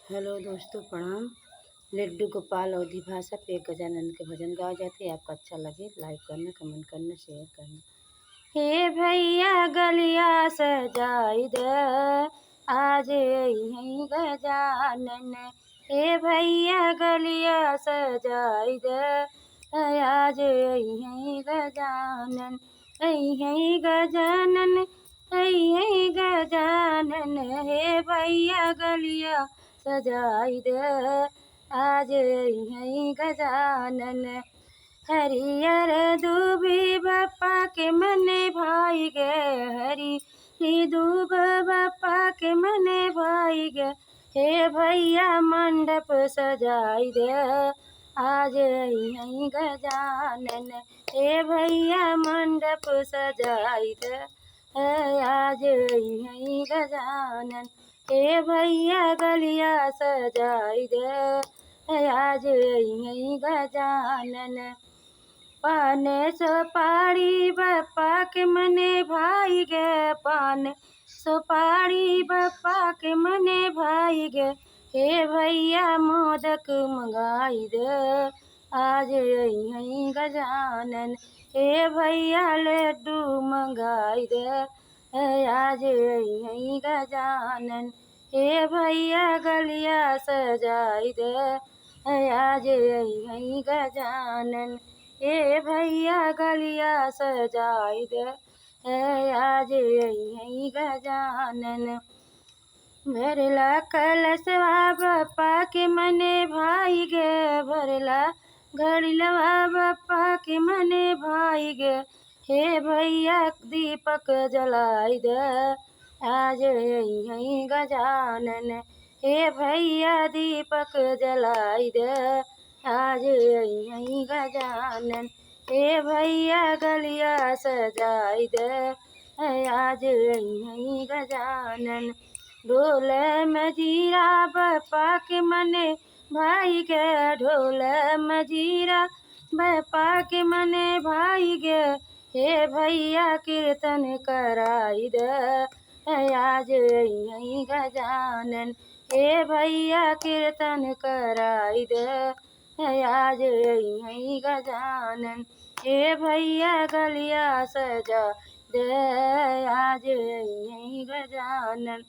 Hello दोस्तों, प्रणाम। लड्डू गोपाल अवधी भाषा पे गजानन के भजन गाए जाते हैं। आपको अच्छा लगे लाइक करना, कमेंट करना, शेयर करना। हे भैया गलिया सजाई दे, आज यहीं गजानन। हे भैया गलिया सजाई दे, आज यहीं गजानन। यहीं गजानन, यहीं गजानन। हे भैया गलिया सजाई दे, आज यहीं गजानन। हरियर दूबी बप्पा के मने भाई गे, हरी दूब बप्पा के मने भाई गे। हे भैया मंडप सजाई दे, आज यहीं गजानन। हे भैया मंडप सजाई दे, आज यहीं गजानन। हे भैया गलिया सजाई दे, आज यहीं गजानन। पान सुपारी बप्पा के मने भाई गे, पान सुपारी बप्पा के मने भाई गे। हे भैया मोदक मंगाई दे, आज यहीं गजानन। हे भैया लड्डू मंगाई दे, आज यहीं गजानन। हे भैया गलिया सजाई दे, आज यहीं गजानन। हे भैया गलिया सजाई दे, आज यहीं गजानन। भरला कलशवा बप्पा के मने भाई गे, भरला घड़िलवा बप्पा के मने भाई गे। हे भैया दीपक जलाई दे, आज यहीं गजानन। हे भैया दीपक जलाई दे, आज यहीं गजानन। हे भैया गलिया सजाई दे, आज यहीं गजानन। ढोल मजीरा बप्पा के मने भाई गे, ढोल मजीरा बप्पा के मने भाई गे। हे भैया कीर्तन कराई दे, आज यहीं गजानन। हे भैया कीर्तन कराई दे, आज यहीं गजानन। हे भैया गलिया सजा दे, आज यहीं गजानन।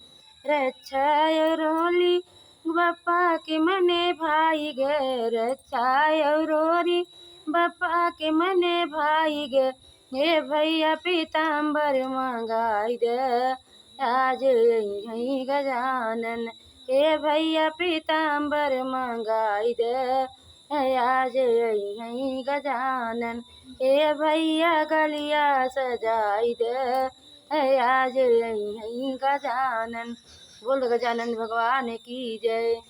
रक्षा रोली बप्पा के मने भाई गे, रक्षा रोली बप्पा के मने भाई गे। हे भैया पीताम्बर मंगाई दे, आज यहीं गजानन। हे भैया पीताम्बर मंगाई दे, आज यहीं गजानन। हे भैया गलिया सजाई दे, आज यहीं गजानन। बोल गजानन भगवान की जय।